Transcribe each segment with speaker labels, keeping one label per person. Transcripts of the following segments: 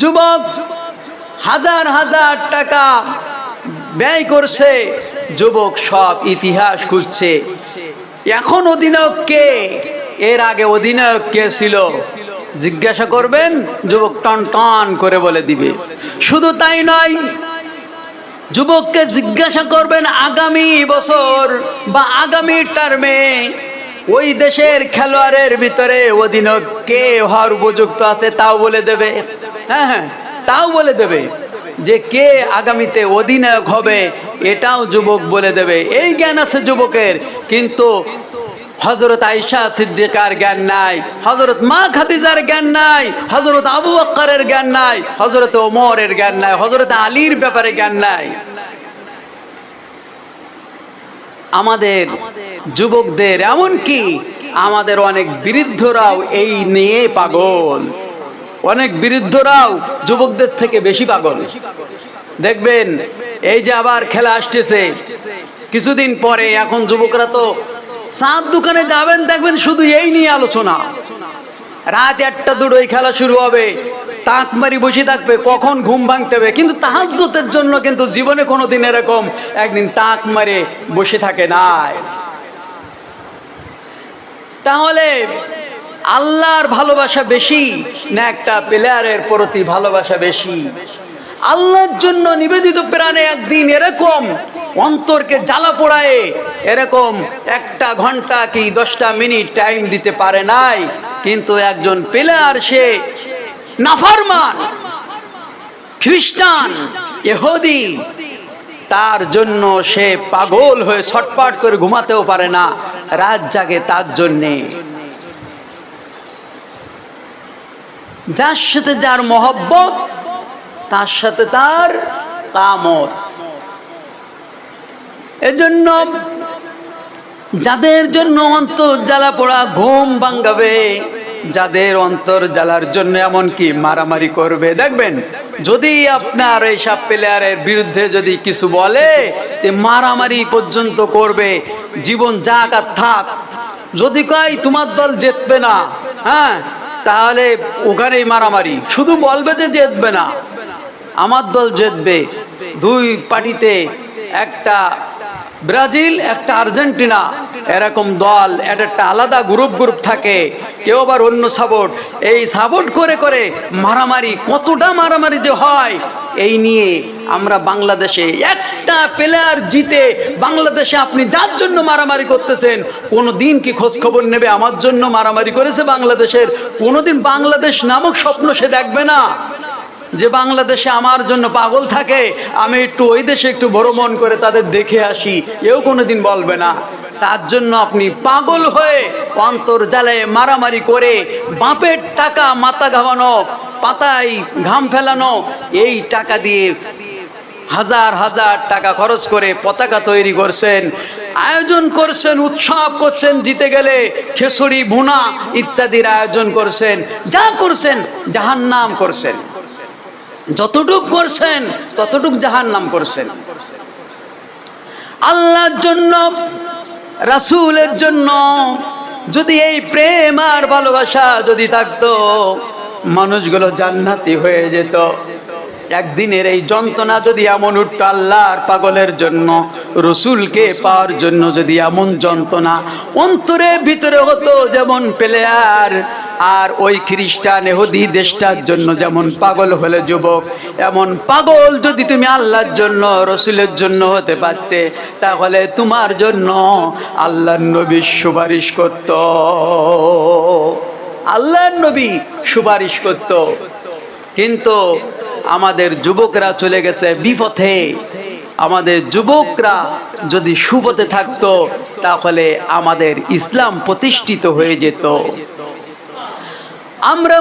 Speaker 1: যুবক হাজার হাজার টাকা ব্যয় করছে, যুবক সব ইতিহাস খুঁজছে। এখন অধিনায়ক কে, এর আগে অধিনায়ক কে ছিল জিজ্ঞাসা করবেন, যুবক টন টন করে বলে দিবে। শুধু তাই নয়, যুবককে জিজ্ঞাসা করবেন আগামী বছর বা আগামী টার্মে ওই দেশের খেলোয়াড়ের ভিতরে অধিনায়ক কে হওয়ার উপযুক্ত আছে, তাও বলে দেবে। হ্যাঁ হ্যাঁ, তাও বলে দেবে যে কে আগামীতে অধিনায়ক হবে, এটাও যুবক বলে দেবে। এই জ্ঞান আছে যুবকের। কিন্তু হযরত আয়েশা সিদ্দিকার জ্ঞান নাই, হযরত মা খাদিজার জ্ঞান নাই, হযরত আবু বকরের জ্ঞান নাই, হযরত ওমরের জ্ঞান নাই, হযরত আলীর ব্যাপারে জ্ঞান নাই। আমাদের যুবকদের, এমনকি আমাদের অনেক বৃদ্ধরাও এই নিয়ে পাগল। অনেক বৃদ্ধরাও যুবকদের থেকে বেশি পাগল। দেখবেন এই যে আবার খেলা আসতেছে কিছুদিন পরে, এখন যুবকরা তো চাঁদ দোকানে যাবেন, দেখবেন শুধু এই নিয়ে আলোচনা। রাত 1টা 2টায় খেলা শুরু হবে, তাক মারি বসে থাকবে কখন ঘুম ভাঙতে হবে। কিন্তু তাহাজ্জুদের জন্য কিন্তু জীবনে কোনোদিন এরকম একদিন তাক মারে বসে থাকে নাই। তাহলে আল্লাহর ভালোবাসা বেশি না একটা প্লেয়ারের প্রতি ভালোবাসা বেশি? আল্লাহর জন্য নিবেদিত প্রাণে একদিন এরকম অন্তরকে জ্বালা পোড়ায় এরকম 1টা ঘন্টা কি 10টা মিনিট টাইম দিতে পারে নাই। কিন্তু একজন প্লেয়ার, সে নাফরমান, খ্রিস্টান, ইহুদি, তার জন্য সে পাগল হয়ে ছটফট করে ঘুমাতেও পারে না, রাত জাগে তার জন্যে। যার সাথে যার মহব্বত, তার সাথে তার কামত। এজন্য যাদের জন্য অন্তর জ্বালা পোড়া ঘুম ভাঙাবে, যাদের অন্তর জ্বালার জন্য এমনকি মারামারি করবে, দেখবেন যদি আপনার এইসব প্লেয়ারের বিরুদ্ধে যদি কিছু বলে, যে মারামারি পর্যন্ত করবে, জীবন যাক আর থাক। যদি কয় তোমার দল জিতবে না, হ্যাঁ, তাহলে ওখানেই মারামারি। শুধু বলবে যে জিতবে না, আমার দল জিতবে। 2 পার্টিতে, একটা ব্রাজিল, একটা আর্জেন্টিনা, এরকম দল, একটা আলাদা গ্রুপ থাকে, কেউ আবার অন্য সাপোর্ট। এই সাপোর্ট করে করে মারামারি, কতটা মারামারি যে হয় এই নিয়ে। আমরা বাংলাদেশে একটা প্লেয়ার জিতে, বাংলাদেশে আপনি যার জন্য মারামারি করতেছেন, কোনোদিন কি খোঁজ খবর নেবে আমার জন্য মারামারি করেছে বাংলাদেশের? কোনোদিন বাংলাদেশ নামক স্বপ্ন সে দেখবে না, যে বাংলাদেশে আমার জন্য পাগল থাকে, আমি একটু ওই দেশে একটু ভ্রমণ করে তাদের দেখে আসি, এও কোনোদিন বলবে না। তার জন্য আপনি পাগল হয়ে অন্তর জ্বালে মারামারি করে, বাপের টাকা মাথা ঘামানো, পাতায় ঘাম ফেলানো, এই টাকা দিয়ে হাজার হাজার টাকা খরচ করে পতাকা তৈরি করছেন, আয়োজন করছেন, উৎসব করছেন, জিতে গেলে খিচুড়ি ভুনা ইত্যাদির আয়োজন করছেন। যা করছেন জাহান্নাম করছেন, যতটুক করছেন ততটুক জাহান্নাম করছেন। আল্লাহর জন্য, রাসূলের জন্য যদি এই প্রেম আর ভালোবাসা যদি থাকতো, মানুষগুলো জান্নাতি হয়ে যেত। একদিনের এই যন্ত্রণা যদি এমন উঠতো, আল্লাহর পাগলের জন্য, রসুলকে পাওয়ার জন্য যদি এমন যন্ত্রণা অন্তরের ভিতরে হতো, যেমন প্লেয়ার আর ওই খ্রিস্টান ইহুদি দেশটার জন্য যেমন পাগল হলে যুবক, এমন পাগল যদি তুমি আল্লাহর জন্য, রসুলের জন্য হতে পারতে, তাহলে তোমার জন্য আল্লাহর নবী সুপারিশ করত, আল্লাহর নবী সুপারিশ করত। কিন্তু আমাদের যুবকরা চলে গেছে বিপথে। আমাদের যুবকরা যদি সুপথে থাকতো, তাহলে আমাদের ইসলাম প্রতিষ্ঠিত হয়ে যেত। আমরা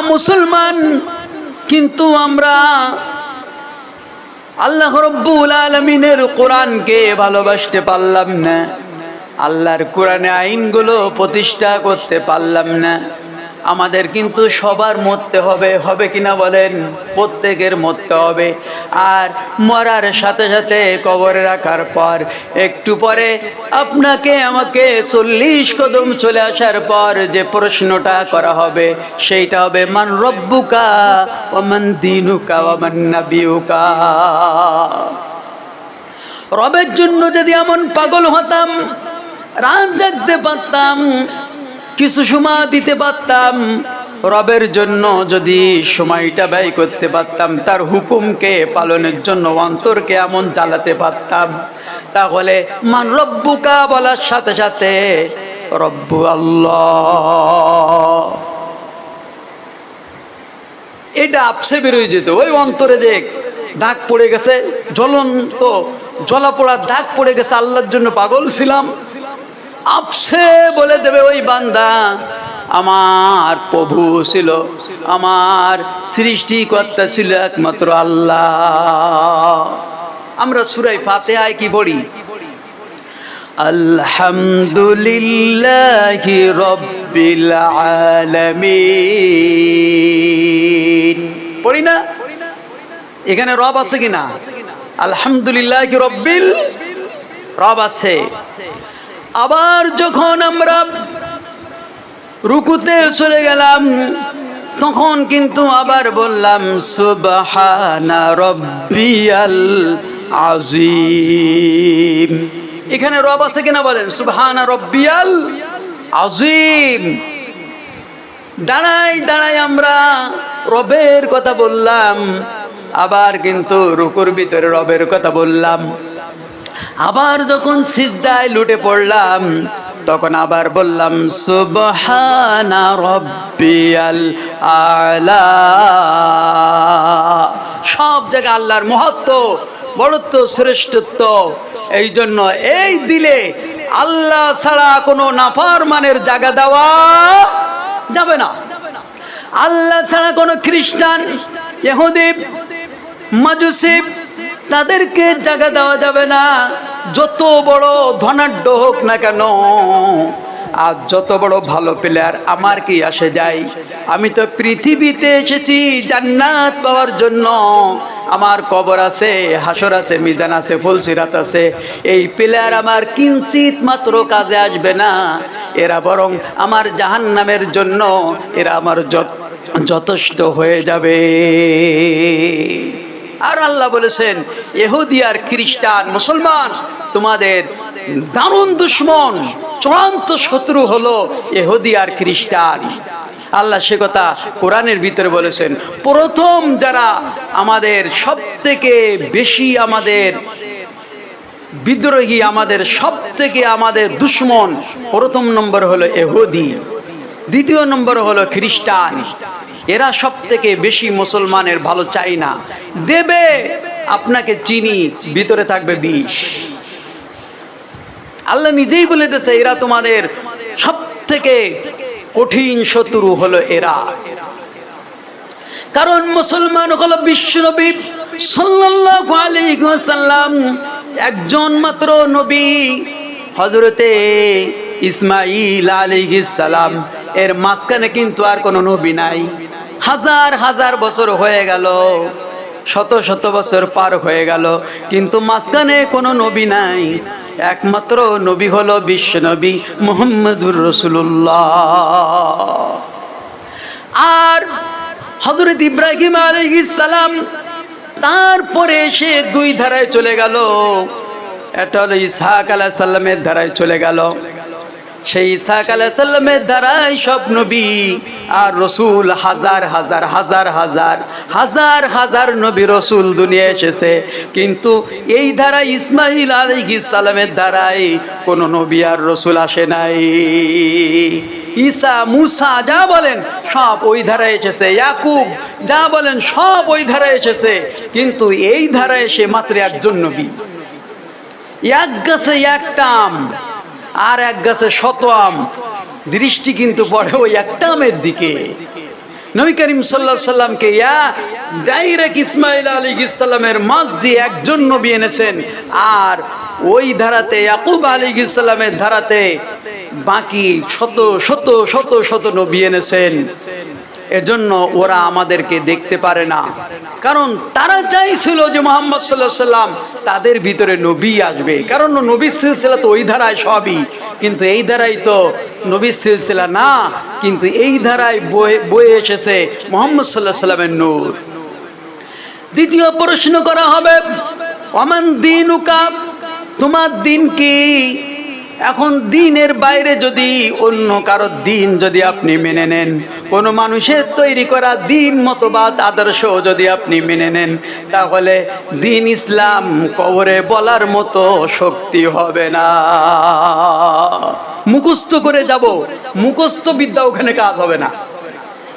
Speaker 1: মুসলমান, কিন্তু আমরা আল্লাহ রাব্বুল আলামিনের কোরআনকে ভালোবাসতে পারলাম না, আল্লাহর কোরআনে আইনগুলো প্রতিষ্ঠা করতে পারলাম না। আমাদের কিন্তু সবার মরতে হবে, হবে কিনা বলেন? প্রত্যেকের মরতে হবে। আর মরার সাথে সাথে কবরে রাখার পর একটু পরে আপনাকে আমাকে 40 কদম চলে আসার পর যে প্রশ্নটা করা হবে সেইটা হবে মান রব্বুকা ওয়া মান দীনুকা ওয়া মান নাবিয়ুকা। রবের জন্য যদি এমন পাগল হতাম, রাত জাগতে পারতাম, কিছু সময় দিতে পারতাম, রবের জন্য যদি সময়টা ব্যয় করতে পারতাম, তার হুকুমকে পালনের জন্য অন্তরকে এমন জ্বালাতে পারতাম, তাহলে মান রব্বুকা বলার সাথে সাথে রব্বু আল্লাহ এটা আপসে বেরোয় যেত। ওই অন্তরে যে দাগ পড়ে গেছে, জ্বলন্ত জ্বলাপোড়া দাগ পড়ে গেছে, আল্লাহর জন্য পাগল ছিলাম, আপসে বলে দেবে ওই বান্দা আমার প্রভু ছিল, আমার সৃষ্টিকর্তা ছিল একমাত্র আল্লাহ। আমরা সূরা ফাতিহায় কি পড়ি? আলহামদুলিল্লাহি রাব্বিল আলামিন পড়ি না? এখানে রব আছে কিনা? আলহামদুলিল্লাহি রাব্বিল, রব আছে। আবার যখন আমরা রুকুতে চলে গেলাম তখন কিন্তু আবার বললাম সুবহানা রাব্বিয়াল আযীম। এখানে রব আছে কিনা বলেন? সুবহানা রাব্বিয়াল আযীম। দাঁড়াই দাঁড়াই আমরা রবের কথা বললাম, আবার কিন্তু রুকুর ভিতরে রবের কথা বললাম, আবার যখন সিজদায় লুটে পড়লাম তখন আবার বললাম সুবহানা রাব্বিয়াল আলা। সব জায়গায় আল্লাহর মহত্ব, বড়ত্ব, শ্রেষ্ঠত্ব। এই জন্য এই দিলে আল্লাহ ছাড়া কোনো নাফরমানের জায়গা দেওয়া যাবে না। আল্লাহ ছাড়া কোনো খ্রিস্টান, ইহুদি, মাজুসি তাদেরকে জায়গা দেওয়া যাবে না। যত বড় ধনাঢ্য হোক না কেন আর যত বড় ভালো প্লেয়ার, আমার কি আসে যায়? আমি তো পৃথিবীতে এসেছি জান্নাত পাওয়ার জন্য। আমার কবর আছে, হাসর আছে, মিজান আছে, ফুলসিরাত আছে। এই প্লেয়ার আমার কিঞ্চিত মাত্র কাজে আসবে না। এরা বরং আমার জাহান্নামের জন্য এরা আমার যথেষ্ট হয়ে যাবে। আর আল্লাহ বলেছেন ইহুদি আর খ্রিস্টান, মুসলমান তোমাদের দারুণ দুশমন, চূড়ান্ত শত্রু হলো ইহুদি আর খ্রিস্টান। আল্লাহ সে কথা কোরআনের ভিতরে বলেছেন। প্রথম যারা আমাদের সব থেকে বেশি আমাদের বিদ্রোহী, আমাদের সব থেকে আমাদের দুশমন, প্রথম নম্বর হলো ইহুদি, দ্বিতীয় নম্বর হলো খ্রিস্টান। এরা সব থেকে বেশি মুসলমানের ভালো চাই না। দেবে আপনাকে চিনি, ভিতরে থাকবে বিষ। আল্লাহ নিজেই বলে দিয়েছে এরা তোমাদের সব থেকে কঠিন শত্রু হলো এরা। কারণ মুসলমান হলো বিশ্বনবী সাল্লাল্লাহু আলাইহি ওয়াসাল্লাম একজন মাত্র নবী, হযরতে ইসমাঈল আলাইহিস সালাম। এর মাঝখানে কিন্তু আর কোনো নবী নাই। হাজার হাজার বছর হয়ে গেল, শত শত বছর পার হয়ে গেল, কিন্তু মাঝখানে কোনো নবী নাই। একমাত্র নবী হলো বিশ্বনবী মুহাম্মদুর রাসূলুল্লাহ। আর হযরত ইব্রাহিম আলাইহিস সালাম তারপরে সে দুই ধারায় চলে গেল। এটা হলো ইসহাক আলাইহিস সালামের ধারায় চলে গেল। সেই ইসহাক আলাইহিস সালামের ধারায় সব নবী আর রসুল হাজার হাজার হাজার হাজার হাজার হাজার নবী রসুল দুনিয়া এসেছে, কিন্তু এই ধারায় ইসমাঈল আলাইহিস সালামের ধারায় কোনো নবী আর রসুল আসে নাই। ঈসা, মুসা যা বলেন সব ওই ধারায় এসেছে, ইয়াকুব যা বলেন সব ওই ধারায় এসেছে, কিন্তু এই ধারায় এসে মাত্র একজন নবী। এক গাছে একটা আম আর এক গাছে শত আম, দৃষ্টি কিন্তু পড়ে ওই একটা আমের দিকে। নবী করিম সাল্লাল্লাহু আলাইহি সাল্লামকে ডাইরেক্ট ইসমাঈল আলাইহিস সালামের মাঝ দিয়ে একজন নবী এনেছেন, আর ওই ধারাতে ইয়াকুব আলাইহিস সালামের ধারাতে বাকি শত শত শত শত নবী এনেছেন। এজন্য ওরা আমাদেরকে দেখতে পারে না, কারণ তারা চাইছিল যে মুহাম্মদ সাল্লাল্লাহু আলাইহি সাল্লাম তাদের ভিতরে নবী আসবে, কারণ নবীর সিলসিলা তো ওই ধারায় সবই, কিন্তু এই ধারায় তো নবীর সিলসিলা না, কিন্তু এই ধারায় বয়ে এসেছে মুহাম্মদ সাল্লাল্লাহু আলাইহি সাল্লামের নূর। দ্বিতীয় প্রশ্ন করা হবে, ওমান দীনুকা, তোমার দিন কি? এখন দিনের বাইরে যদি অন্য কারো দিন যদি আপনি মেনে নেন, কোন মানুষের তৈরি করা দিন মতবাদ আদর্শ যদি আপনি মেনে নেন, তাহলে দিন ইসলাম কবরে বলার মতো শক্তি হবে না। মুখস্থ করে যাব, মুখস্থ বিদ্যা ওখানে কাজ হবে না,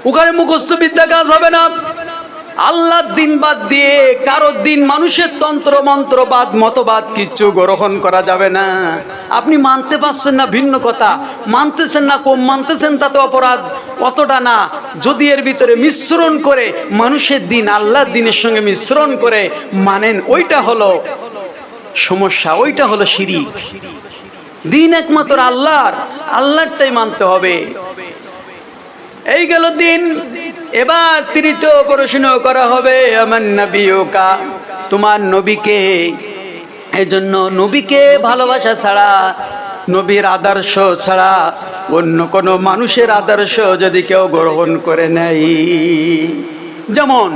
Speaker 1: ওখানে মুখস্থ বিদ্যা কাজ হবে না। আল্লাহর দিন বাদ দিয়ে কারো দিন, মানুষের তন্ত্র মন্ত্রবাদ মতবাদ কিচ্ছু গ্রহণ করা যাবে না। আপনি মানতে পারছেন না ভিন্ন কথা, মানতেছেন না কম মানতেছেন তাতে অপরাধ অতটা না। যদি এর ভিতরে মিশ্রণ করে মানুষের দিন আল্লাহর দিনের সঙ্গে মিশ্রণ করে মানেন, ওইটা হলো সমস্যা, ওইটা হলো শিরিক। দিন একমাত্র আল্লাহর, আল্লাহরটাই মানতে হবে। এই গেল দিন। এবার তৃতীয় প্রশ্ন করা হবে, আমার নবিয়ুকা, তোমার নবীকে। এজন্য নবীকে ভালোবাসা ছাড়া, নবীর আদর্শ ছাড়া অন্য কোনো মানুষের আদর্শ যদি কেউ গ্রহণ করে নেয়, যেমন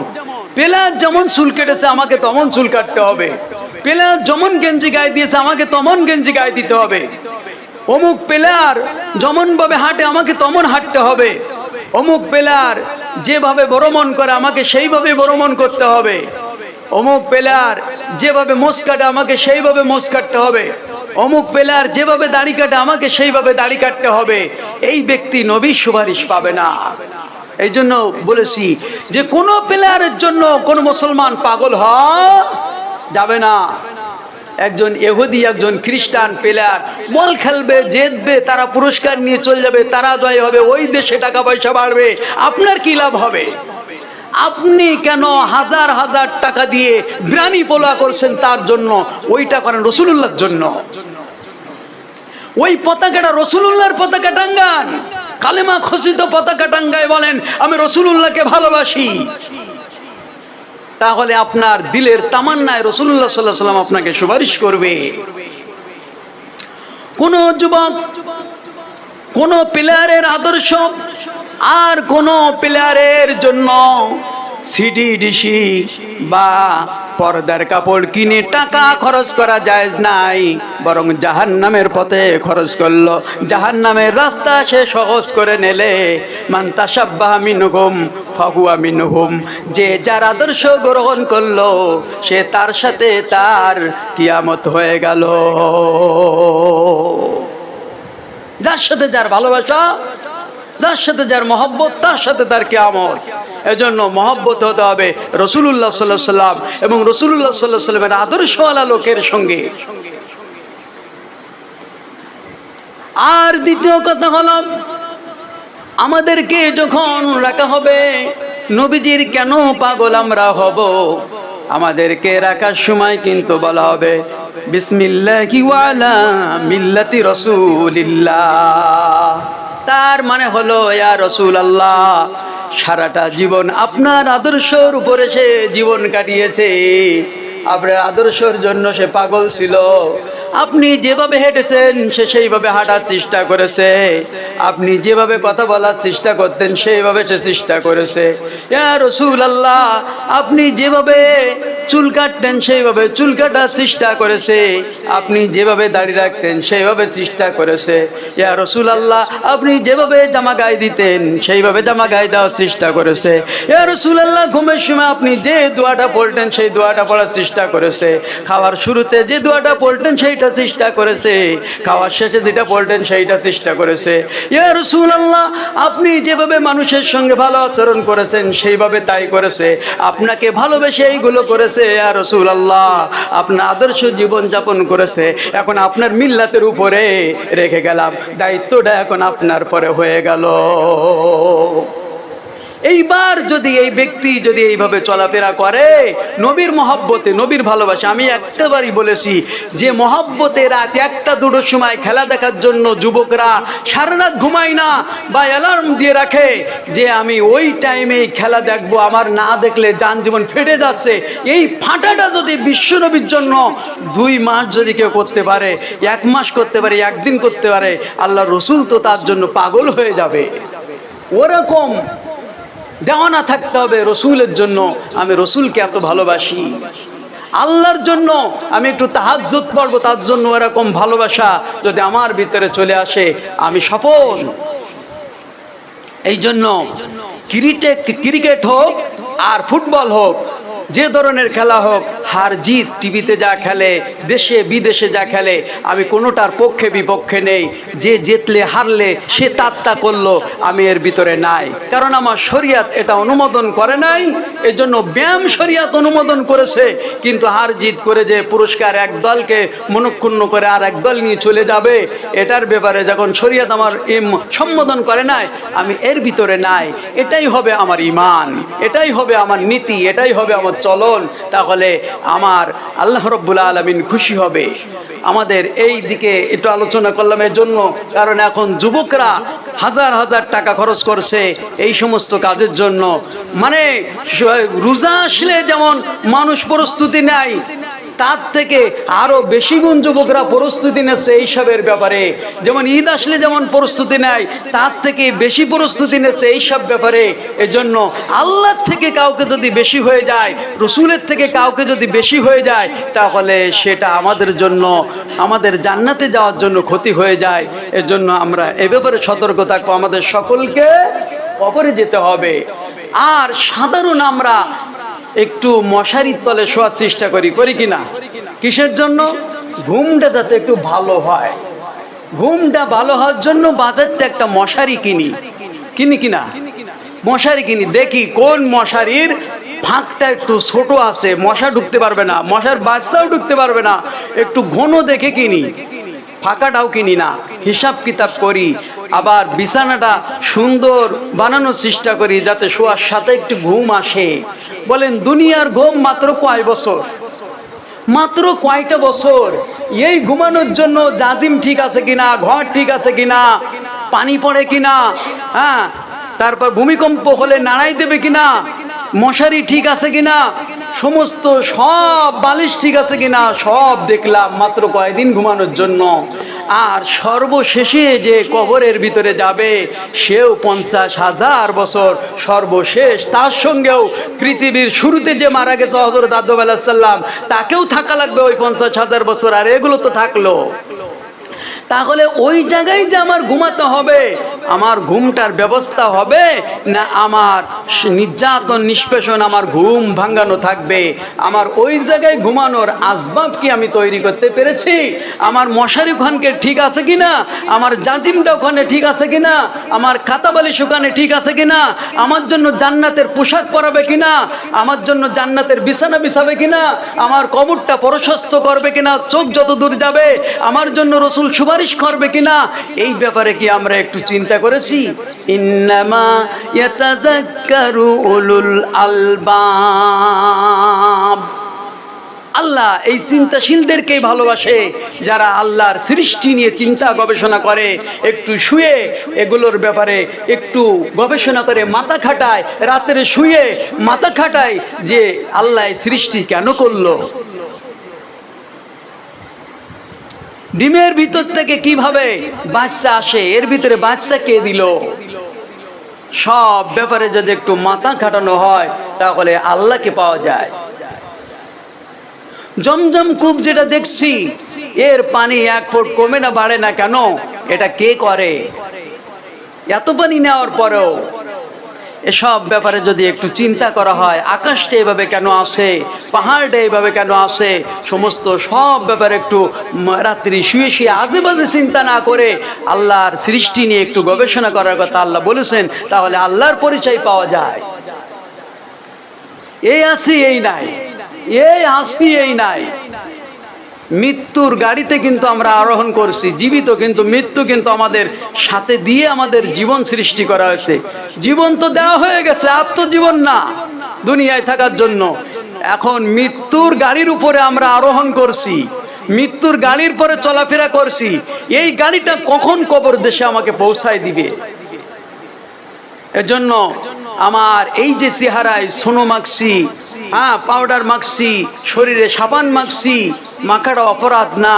Speaker 1: পেলার যেমন চুল কেটেছে আমাকে তেমন চুল কাটতে হবে, পেলার যেমন গেঞ্জি গায়ে দিয়েছে আমাকে তেমন গেঞ্জি গায়ে দিতে হবে, অমুক পেলার যেমন ভাবে হাঁটে আমাকে তেমন হাঁটতে হবে, অমুক পেলার যেভাবে ভ্রমণ করে আমাকে সেইভাবে ভ্রমণ করতে হবে, অমুক পেলার যেভাবে মোষ কাটে আমাকে সেইভাবে মোষ কাটতে হবে, অমুক পেলার যেভাবে দাড়ি কাটে আমাকে সেইভাবে দাড়ি কাটতে হবে। এই ব্যক্তি নবীর সুপারিশ পাবে না। এই জন্য বলেছি যে কোনো পেলারের জন্য কোনো মুসলমান পাগল হওয়া যাবে না। একজন ইহুদি একজন খ্রিস্টান প্লেয়ার বল খেলবে, জিতবে, তারা পুরস্কার নিয়ে চলে যাবে, তারা জয় হবে, ওই দেশে টাকা পয়সা বাড়বে, আপনার কি লাভ হবে? আপনি কেন হাজার হাজার টাকা দিয়ে বিরানি পোলা করছেন তার জন্য? ওইটা করেন রাসূলুল্লাহর জন্য। ওই পতাকাটা রাসূলুল্লাহর পতাকা টাঙ্গান, কালেমা খচিত পতাকা টাঙ্গায় বলেন আমি রাসূলুল্লাহকে ভালোবাসি। তাহলে আপনার দিলের তামান্নায় রাসূলুল্লাহ সাল্লাল্লাহু আলাইহি ওয়াসাল্লাম আপনাকে সুপারিশ করবে। কোন যুবক কোন প্লেয়ারের আদর্শ আর কোন প্লেয়ারের জন্য সিডি ডিসি বা পর্দার কাপড় কিনে টাকা খরচ করা জায়েজ নাই, বরং জাহান্নামের পথে খরচ করলো, জাহান্নামের রাস্তা সে সহজ করে নেলে। মান তাশাব্বাহা মিনহুম ফাহুয়া মিনহুম, যে যার আদর্শ গ্রহণ করলো সে তার সাথে তার কিয়ামত হয়ে গেল। যার সাথে যার ভালোবাসা, যার সাথে যার মহব্বত, তার সাথে তার কিয়ামত। এজন্য মহব্বত হতে হবে রাসূলুল্লাহ সাল্লাল্লাহু আলাইহি ওয়াসাল্লাম এবং রাসূলুল্লাহ সাল্লাল্লাহু আলাইহি ওয়াসাল্লামের আদর্শওয়ালা লোকের সঙ্গে। আর দ্বিতীয় কথা হলো, আমাদেরকে যখন রাখা হবে, নবীজির কেন পাগল আমরা হব, আমাদেরকে রাখার সময় কিন্তু বলা হবে বিসমিল্লাহি ওয়া আলা মিল্লাতি রাসূলিল্লাহ। তার মানে হলো ইয়া রাসূলুল্লাহ, সারাটা জীবন আপনার আদর্শের উপরে সে জীবন কাটিয়েছে, আপনার আদর্শের জন্য সে পাগল ছিল। আপনি যেভাবে হেঁটেছেন সে সেইভাবে হাঁটার চেষ্টা করেছে, আপনি যেভাবে কথা বলার চেষ্টা করতেন সেইভাবে সে চেষ্টা করেছে। ইয়া রাসূলুল্লাহ, আপনি যেভাবে চুল কাটতেন সেইভাবে চুল কাটার চেষ্টা করেছে, আপনি যেভাবে দাড়ি রাখতেন সেইভাবে চেষ্টা করেছে। ইয়া রাসূলুল্লাহ, আপনি যেভাবে জামা গায়ে দিতেন সেইভাবে জামা গায়ে দেওয়ার চেষ্টা করেছে। ইয়া রাসূলুল্লাহ, ঘুমের সময় আপনি যে দোয়াটা পড়তেন সেই দোয়াটা পড়ার চেষ্টা করেছে, খাওয়ার শুরুতে যে দোয়াটা পড়তেন সেইটা চেষ্টা করেছে, খাওয়ার শেষে যেটা পড়তেন সেইটা চেষ্টা করেছে। ইয়া রাসূলুল্লাহ, আপনি যেভাবে মানুষের সঙ্গে ভালো আচরণ করেছেন সেইভাবে তাই করেছে, আপনাকে ভালোবেসে এইগুলো করেছে। ইয়া রাসূলুল্লাহ, আপনার আদর্শ জীবন যাপন করেছে, এখন আপনার মিল্লাতের উপরে রেখে গেলাম, দায়িত্বটা এখন আপনার পরে হয়ে গেল। এইবার যদি এই ব্যক্তি যদি এইভাবে চলাফেরা করে নবীর মহব্বতে, নবীর ভালোবাসা, আমি একটাবারই বলেছি যে মহব্বতে রাত 1টা 2টোর সময় খেলা দেখার জন্য যুবকরা সারা রাত ঘুমায় না বা অ্যালার্ম দিয়ে রাখে যে আমি ওই টাইমে খেলা দেখবো, আমার না দেখলে যান জীবন ফেটে যাচ্ছে। এই ফাটাটা যদি বিশ্বনবীর জন্য 2 মাস যদি কেউ করতে পারে, 1 মাস করতে পারে, 1 দিন করতে পারে, আল্লাহ রসুল তো তার জন্য পাগল হয়ে যাবে। ওরকম দেওয়ানা থাকতে হবে রসুলের জন্য। আমি রসুলকে এত ভালোবাসি, আল্লাহর জন্য আমি একটু তাহাজ্জুদ পড়বো, তার জন্য এরকম ভালোবাসা যদি আমার ভিতরে চলে আসে, আমি সফল। এই জন্য ক্রিকেট হোক আর ফুটবল হোক, যে ধরনের খেলা হোক, হার জিত টিভিতে যা খেলে, দেশে বিদেশে যা খেলে, আমি কোনোটার পক্ষে বিপক্ষে নেই। যে জিতলে হারলে সে তাত্তা করলো, আমি এর ভিতরে নাই, কারণ আমার শরিয়াত এটা অনুমোদন করে নাই। এই জন্য ব্যায়াম শরিয়াত অনুমোদন করেছে, কিন্তু হার জিত করে যে পুরস্কার এক দলকে মনক্ষুণ্ণ করে আর এক দল নিয়ে চলে যাবে, এটার ব্যাপারে যখন শরিয়াত আমার সম্বোধন করে নাই, আমি এর ভিতরে নাই। এটাই হবে আমার ঈমান, এটাই হবে আমার নীতি, এটাই হবে আমার চলন। তাহলে আমার আল্লাহ রাব্বুল আলামিন খুশি হবে। আমাদের এই দিকে একটু আলোচনা করলাম এর জন্য, কারণ এখন যুবকরা হাজার হাজার টাকা খরচ করছে এই সমস্ত কাজের জন্য। মানে রোজা আসলে যেমন মানুষ প্রস্তুতি নেয়, তার থেকে আরো বেশি গুণ যুবকরা প্রস্তুতি নেছে এইসবের ব্যাপারে। যেমন ঈদ আসলে যেমন প্রস্তুতি নেয়, তার থেকে বেশি প্রস্তুতি নেছে এইসব ব্যাপারে। এজন্য আল্লাহর থেকে কাউকে যদি বেশি হয়ে যায়, রসুলের থেকে কাউকে যদি বেশি হয়ে যায়, তাহলে সেটা আমাদের জন্য, আমাদের জান্নাতে যাওয়ার জন্য ক্ষতি হয়ে যায়। এজন্য আমরা এ ব্যাপারে সতর্ক থাকবো, আমাদের সকলকে কবরে যেতে হবে। আর সাধারণ আমরা একটু মশারির তলে শোয়ার চেষ্টা করি কিনা? কিসের জন্য? ঘুমটা যাতে একটু ভালো হয়। ঘুমটা ভালো হওয়ার জন্য বাজারতে একটা মশারি কিনি কিনা, মশারি কিনি, দেখি কোন মশারির ফাঁকটা একটু ছোট আছে, মশা ঢুকতে পারবে না, মশার বাচ্চাও ঢুকতে পারবে না, একটু ঘন দেখে কিনি, ফাঁকাটাও কিনি না, হিসাব কিতাব করি। আবার বিছানাটা সুন্দর বানানোর চেষ্টা করি যাতে শোয়ার সাথে একটু ঘুম আসে। বলেন দুনিয়ার ঘুম মাত্র কয় বছর, মাত্র কয়টা বছর? এই ঘুমানোর জন্য জাজিম ঠিক আছে কিনা, ঘর ঠিক আছে কিনা, পানি পড়ে কিনা, হ্যাঁ, তারপর ভূমিকম্প হলে নাড়াই দেবে কিনা, মশারি ঠিক আছে কিনা, সমস্ত সব বালিশ ঠিক আছে কিনা, সব দেখলাম মাত্র কয়েকদিন ঘুমানোর জন্য। আর সর্বশেষে যে কবরের ভিতরে যাবে সেও 50,000 বছর সর্বশেষ। তার সঙ্গেও পৃথিবীর শুরুতে যে মারা গেছে হযরত আদম আলাইহিস সালাম, তাকেও থাকা লাগবে ওই 50,000 বছর, আর এগুলো তো থাকলো। তাহলে ওই জায়গায় যে আমার ঘুমাতে হবে, আমার ঘুমটার ব্যবস্থা হবে না আমার নির্যাতন নিষ্পেষণ, আমার ঘুম ভাঙানো থাকবে? আমার ওই জায়গায় ঘুমানোর আসবাব কি আমি তৈরি করতে পেরেছি? আমার মশারি ওখানকে ঠিক আছে কিনা, আমার জাজিমটা ওখানে ঠিক আছে কিনা, আমার খাতা বালিশ ওখানে ঠিক আছে কিনা, আমার জন্য জান্নাতের পোশাক পরাবে কিনা, আমার জন্য জান্নাতের বিছানা বিছাবে কিনা, আমার কবরটা প্রশস্ত করবে কিনা, চোখ যত দূর যাবে আমার জন্য রসুল সুপারিশ করবে কিনা, এই ব্যাপারে কি আমরা একটু চিন্তা করেছি? ইন্নামা ইয়াতাযাক্কারু উলুল আলবাব। আল্লাহ এই চিন্তাশীলদেরকেই ভালোবাসে, যারা আল্লাহর সৃষ্টি নিয়ে চিন্তা গবেষণা করে, একটু শুয়ে এগুলোর ব্যাপারে একটু গবেষণা করে, মাথা খাটায়, রাতের শুয়ে মাথা খাটায় যে আল্লাহ সৃষ্টি কেন করলো, ডিমের ভিতর থেকে কিভাবে বাচ্চা আসে, এর ভিতরে বাচ্চা কে দিল, সব ব্যাপারে যদি একটু মাথা খাটানো হয় তাহলে আল্লাহকে পাওয়া যায়। জমজম কূপ যেটা দেখছি, এর পানি 1 ফুট কমে না বাড়ে না কেন? এটা কে করে? এত পানি নেওয়ার পরেও এসব ব্যাপারে যদি একটু চিন্তা করা হয়, আকাশটা এভাবে কেন আসে, পাহাড়টা এভাবে কেন আসে, সমস্ত সব ব্যাপারে একটু রাত্রি শুয়ে শুয়ে আজে বাজে চিন্তা না করে আল্লাহর সৃষ্টি নিয়ে একটু গবেষণা করার কথা আল্লাহ বলেছেন, তাহলে আল্লাহর পরিচয় পাওয়া যায়। এই আসি এই নাই, এই আসি এই নাই, মৃত্যুর গাড়িতে কিন্তু আমরা আরোহণ করছি জীবিত, কিন্তু মৃত্যু কিন্তু আমাদের সাথে দিয়ে আমাদের জীবন সৃষ্টি করা হয়েছে। জীবন তো দেওয়া হয়ে গেছে, আত্মজীবন না দুনিয়ায় থাকার জন্য। এখন মৃত্যুর গাড়ির উপরে আমরা আরোহণ করছি, মৃত্যুর গাড়ির পরে চলাফেরা করছি। এই গাড়িটা কখন কবর দেশে আমাকে পৌঁছায় দিবে? এজন্য আমার এই যে চেহারায় সোনো মাখছি, পাউডার মাখছি, শরীরে সাবান মাখছি, মাখাটা অপরাধ না,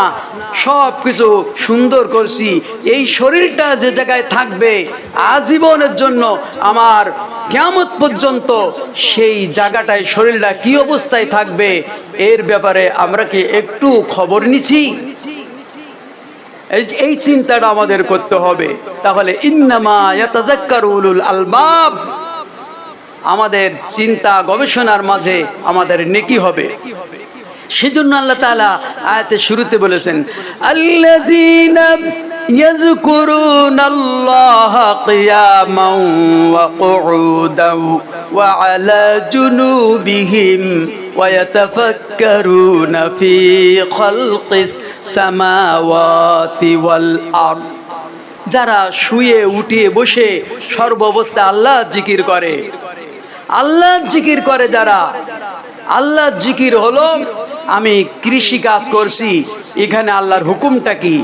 Speaker 1: সব কিছু সুন্দর করছি। এই শরীরটা যে জায়গায় থাকবে আজীবনের জন্য, আমার কিয়ামত পর্যন্ত সেই জায়গাটায় শরীরটা কি অবস্থায় থাকবে এর ব্যাপারে আমরা কি একটু খবর নিছি? এই চিন্তাটা আমাদের করতে হবে। তাহলে ইন্নামা ইয়াতাযাক্কারু উলুল আলবাব, আমাদের চিন্তা গবেষণার মাঝে আমাদের নেকি হবে। সেজন্য আল্লাহ তাআলা আয়াতের শুরুতে বলেছেন, আল্লাযীনা ইয়াযকুরুনাল্লাহা কিয়ামান ওয়া কুউদান ওয়া আলা জুনুবিহিম ওয়া ইয়াতাফাক্কারুনা ফি খালকিস সামাওয়াতি ওয়াল আরদ। যারা শুয়ে উঠিয়ে বসে সর্ব অবস্থায় আল্লাহ জিকির করে, আল্লাহ জিকির করে যারা, আল্লাহ জিকির হলো আমি কৃষি কাজ করছি, এখানে আল্লাহর হুকুমটা কি,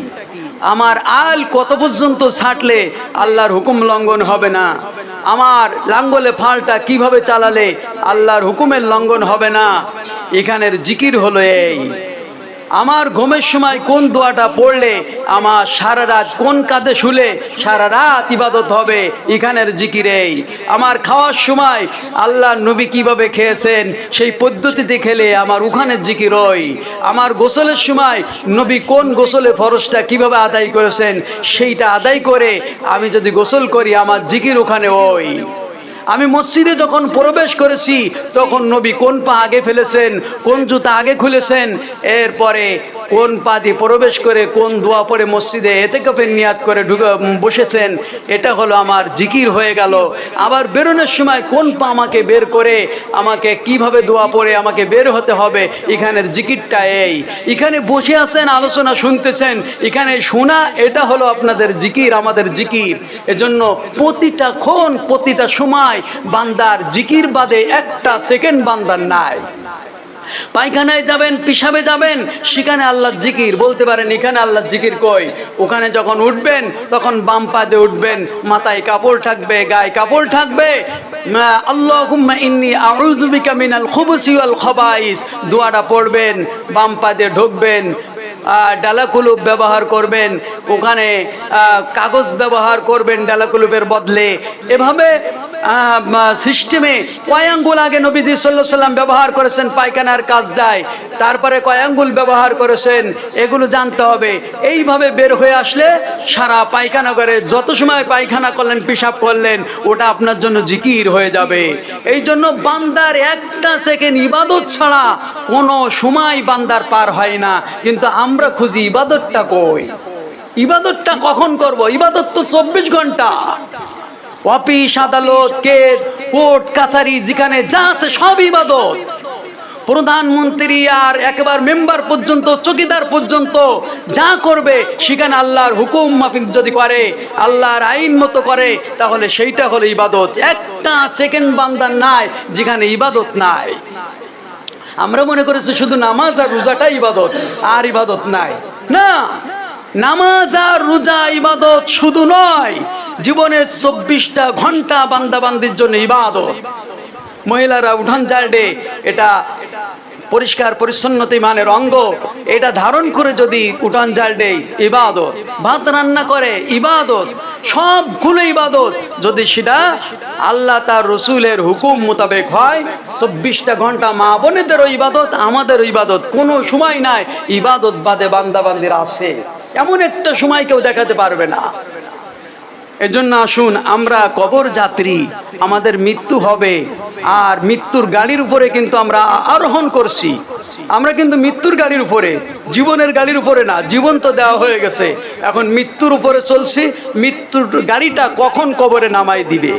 Speaker 1: আমার আল কত পর্যন্ত ছাটলে আল্লাহর হুকুম লঙ্ঘন হবে না, আমার লাঙ্গলে ফালটা কিভাবে চালালে আল্লাহর হুকুমের লঙ্ঘন হবে না, এখানের জিকির হলো এই। আমার ঘুমের সময় কোন দোয়াটা পড়লে আমার সারা রাত কোন কাঁধে শুলে সারা রাত ইবাদত হবে, এখানের জিকির এই। আমার খাওয়ার সময় আল্লাহ নবী কিভাবে খেয়েছেন সেই পদ্ধতিতে খেলে আমার ওখানের জিকির ওই। আমার গোসলের সময় নবী কোন গোসলে ফরজটা কিভাবে আদায় করেছেন সেইটা আদায় করে আমি যদি গোসল করি আমার জিকির ওখানে ওই। আমি মসজিদে যখন প্রবেশ করেছি তখন নবী কোন পা আগে ফেলেছেন, কোন জুতা আগে খুলেছেন, এরপরে কোন পা দিয়ে প্রবেশ করে কোন দোয়া পড়ে মসজিদে ইতিকাফের নিয়াত করে ঢুকে বসেছেন, এটা হলো আমার জিকির হয়ে গেল। আবার বেরোনোর সময় কোন পা আমাকে বের করে আমাকে কিভাবে দোয়া পড়ে আমাকে বের হতে হবে, এখানের জিকিরটা এই। এখানে বসে আছেন আলোচনা শুনতেছেন, এখানে শোনা, এটা হলো আপনাদের জিকির, আমাদের জিকির। এজন্য প্রতিটা ক্ষণ প্রতিটা সময় বান্দার জিকির বাদে একটা সেকেন্ড বান্দার নাই। পায়খানায় যাবেন, পিশাবে যাবেন, সেখানে আল্লাহর জিকির বলতে পারেন, এখানে আল্লাহর জিকির কই? ওখানে যখন উঠবেন তখন বাম পা দিয়ে উঠবেন, মাথায় কাপড় থাকবে, গায়ে কাপড় থাকবে, আল্লাহুম্মা ইন্নী আউযু বিকা মিনাল খুবুসি ওয়াল খাবাইস দোয়াটা পড়বেন, বাম পা দিয়ে ঢুকবেন, ডালাকুলুপ ব্যবহার করবেন, ওখানে কাগজ ব্যবহার করবেন ডালাকুলুপের বদলে। এভাবে সিস্টেমে কয় আঙ্গুল আগে নবীজি সাল্লাল্লাহু আলাইহি ওয়াসাল্লাম ব্যবহার করেছেন পায়খানার কাজটায়, তারপরে কয় আঙ্গুল ব্যবহার করেছেন, এগুলো জানতে হবে। এইভাবে বের হয়ে আসলে সারা পায়খানা করে যত সময় পায়খানা করলেন, পেশাব করলেন, ওটা আপনার জন্য জিকির হয়ে যাবে। এই জন্য বান্দার একটা সেকেন্ড ইবাদত ছাড়া কোনো সময় বান্দার পার হয় না। কিন্তু আমরা খুঁজি ইবাদতটা কই, ইবাদতটা কখন করব? ইবাদত তো 24 ঘন্টা। অফিস আদালত কেট কোর্ট কাছারি যেখানে যা আছে সব ইবাদত। প্রধানমন্ত্রী আর একেবারে মেম্বার পর্যন্ত, চৌকিদার পর্যন্ত যা করবে সেখানে আল্লাহর হুকুম মাফিক যদি করে, আল্লাহর আইন মতো করে, তাহলে সেইটা হলো ইবাদত। একটা সেকেন্ড বান্দার নাই যেখানে ইবাদত নাই। আমরা মনে করেছি শুধু নামাজ আর রোজাটাই ইবাদত, আর ইবাদত নাই। না, নামাজ আর রোজা ইবাদত শুধু নয়, জীবনের 24টা ঘন্টা বান্দাবান্দির জন্য ইবাদত। মহিলারা উঠান ঝাড়ে, এটা পরিষ্কার পরিচ্ছন্নতা ইমানের অঙ্গ, এটা ধারণ করে যদি উঠান ঝাড়ে ইবাদত, ভাত রান্না করে ইবাদত, সবগুলো ইবাদত। যদি সেটা আল্লাহ তার রসুলের হুকুম মোতাবেক হয়, 24টা ঘন্টা মা বোনেদেরও ইবাদত, আমাদেরও ইবাদত। কোনো সময় নাই ইবাদত বাদে বান্দাবান্দির আছে, এমন একটা সময় কেউ দেখাতে পারবে না। এজন্য আসুন, আমরা কবর যাত্রী, আমাদের মৃত্যু হবে, আর মৃত্যুর গাড়ির উপরে কিন্তু আমরা আরোহণ করছি। আমরা কিন্তু মৃত্যুর গাড়ির উপরে, জীবনের গাড়ির উপরে না। জীবন তো দেওয়া হয়ে গেছে, এখন মৃত্যুর উপরে চলছি। মৃত্যুর গাড়িটা কখন কবরে নামাই দিবে?